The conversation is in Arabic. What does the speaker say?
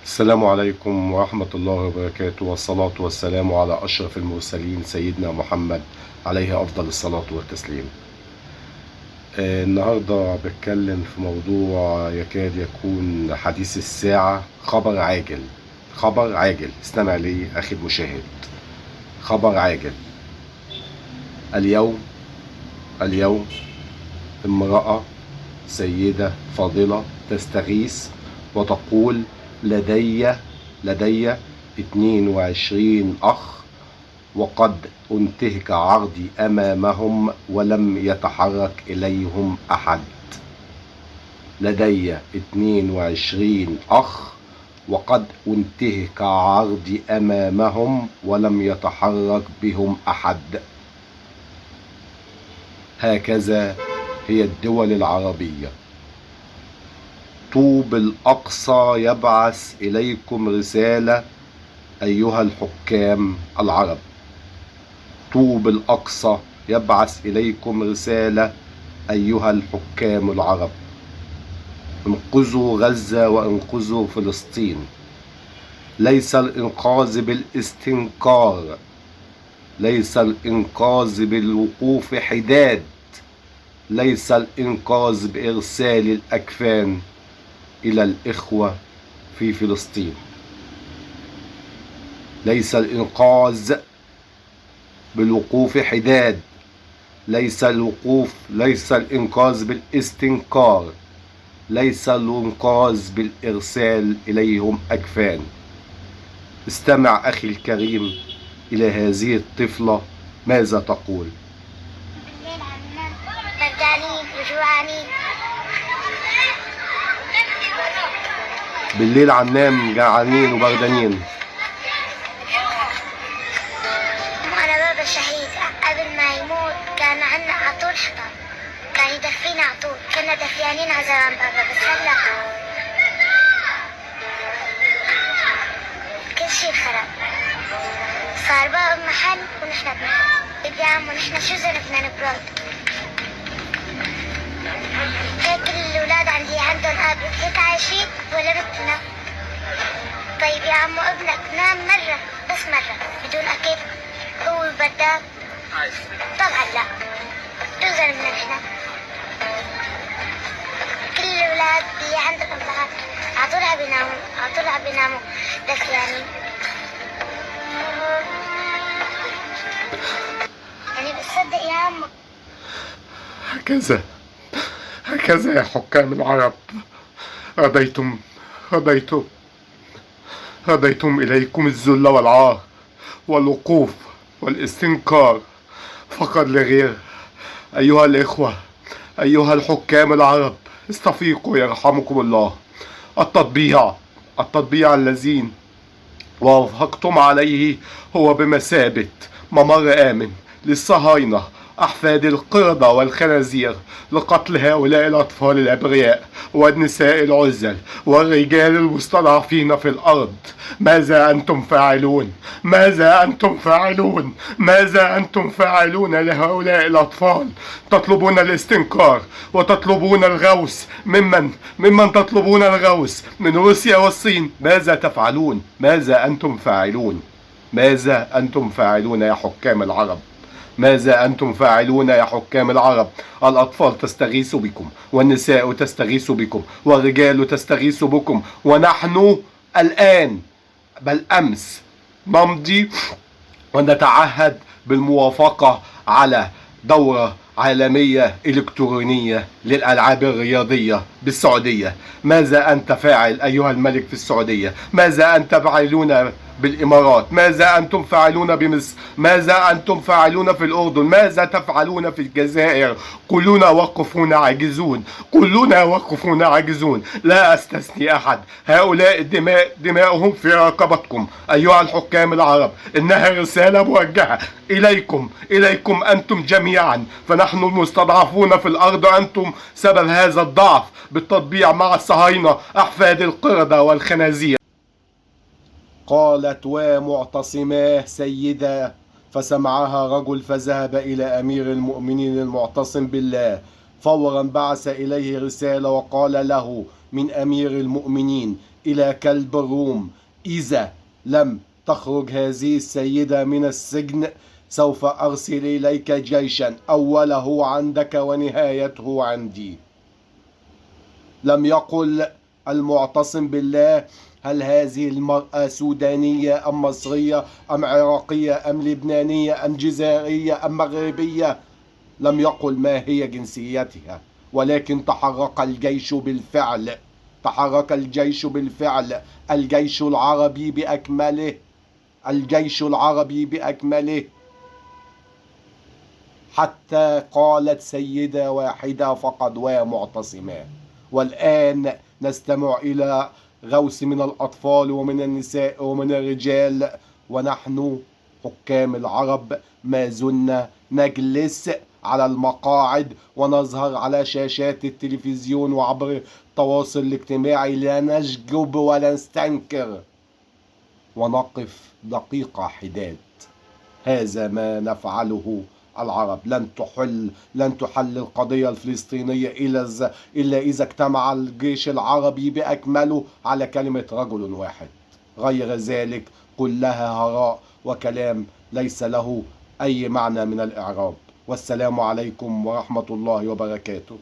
السلام عليكم ورحمة الله وبركاته، والصلاة والسلام على أشرف المرسلين سيدنا محمد عليه أفضل الصلاة والتسليم. النهاردة بتكلم في موضوع يكاد يكون حديث الساعة. خبر عاجل، خبر عاجل، استمع لي أخي المشاهد. خبر عاجل. اليوم امرأة سيدة فاضلة تستغيث وتقول: لدي 22 أخ، وقد انتهك عرضي أمامهم ولم يتحرك إليهم أحد. لدي 22 أخ، وقد انتهك عرضي أمامهم ولم يتحرك بهم أحد. هكذا هي الدول العربية. طوب الأقصى يبعث إليكم رسالة أيها الحكام العرب. طوب الأقصى يبعث إليكم رسالة أيها الحكام العرب. انقذوا غزة وانقذوا فلسطين. ليس الإنقاذ بالاستنكار، ليس الإنقاذ بالوقوف حداد، ليس الإنقاذ بإرسال الأكفان إلى الإخوة في فلسطين. ليس الإنقاذ بالوقوف حداد، ليس الإنقاذ بالاستنكار، ليس الإنقاذ بالإرسال إليهم أكفان. استمع أخي الكريم إلى هذه الطفلة ماذا تقول. بردانين وجوعانين. بالليل عنام جعانين وبردانين. أنا بابا شهيد قبل ما يموت كان عنا على طول حضر، كان يدفينا على طول، كنا دفيانين على زمان بابا، بس هلا كل شي خرب. صار بابا محل ونحن بناكل. يا عم ونحن شو ذنبنا نبرد؟ هيك كل الأولاد عندي عندهم أب هيك عايشين ولا بدنا؟ طيب يا عمو ابنك نام مرة بس مرة بدون أكل هو بدك؟ طبعا لا. شو ذنبنا نحن؟ كل الأولاد اللي عندهم أمهات عطول عم بيناموا دفيانين. يعني بتصدق يا عمو؟ هكذا يا حكام العرب. رضيتم إليكم الذل والعار والوقوف والاستنكار فقط لغير. أيها الإخوة، أيها الحكام العرب، استفيقوا يرحمكم الله. التطبيع الذين وافقتم عليه هو بمثابة ممر آمن للصهاينة أحفاد القردة والخنازير لقتل هؤلاء الأطفال الأبرياء والنساء العزل والرجال المستضعفين في الأرض. ماذا أنتم فاعلون؟ ماذا أنتم فاعلون؟ ماذا أنتم فاعلون لهؤلاء الأطفال؟ تطلبون الاستنكار وتطلبون الغوث. ممن تطلبون الغوث؟ من روسيا والصين. ماذا تفعلون؟ ماذا أنتم فاعلون؟ ماذا أنتم فاعلون يا حكام العرب؟ ماذا أنتم فاعلون يا حكام العرب؟ الأطفال تستغيث بكم، والنساء تستغيث بكم، والرجال تستغيث بكم، ونحن الآن بل أمس نمضي ونتعهد بالموافقة على دورة عالمية إلكترونية للألعاب الرياضية بالسعودية. ماذا أنت فاعل أيها الملك في السعودية؟ ماذا أنت فاعلون بالإمارات؟ ماذا أنتم فاعلون بمصر؟ ماذا أنتم فاعلون في الأردن؟ ماذا تفعلون في الجزائر؟ كلنا واقفون عاجزون، كلنا واقفون عاجزون، لا أستثني أحد. هؤلاء الدماء دماؤهم في رقبتكم أيها الحكام العرب. إنها رسالة موجهة إليكم أنتم جميعا، فنحن المستضعفون في الأرض، أنتم سبب هذا الضعف بالتطبيع مع الصهاينة أحفاد القردة والخنازير. قالت: ومعتصماه سيدة. فسمعها رجل فذهب إلى أمير المؤمنين المعتصم بالله، فورا بعث إليه رسالة وقال له من أمير المؤمنين: إلى كلب الروم. إذا لم تخرج هذه السيدة من السجن سوف أرسل إليك جيشا أوله عندك ونهايته عندي. لم يقل المعتصم بالله هل هذه المرأة سودانية أم مصرية أم عراقية أم لبنانية أم جزائرية أم مغربية، لم يقل ما هي جنسيتها، ولكن تحرك الجيش بالفعل، تحرك الجيش بالفعل، الجيش العربي بأكمله، الجيش العربي بأكمله، حتى قالت سيدة واحدة فقط ومعتصمة. والآن نستمع إلى غوث من الأطفال ومن النساء ومن الرجال، ونحن حكام العرب ما زلنا نجلس على المقاعد ونظهر على شاشات التلفزيون وعبر التواصل الاجتماعي، لا نشجب ولا نستنكر، ونقف دقيقة حداد. هذا ما نفعله العرب. لن تحل القضية الفلسطينية إلا إذا اجتمع الجيش العربي بأكمله على كلمة رجل واحد، غير ذلك كلها هراء وكلام ليس له أي معنى من الإعراب. والسلام عليكم ورحمة الله وبركاته.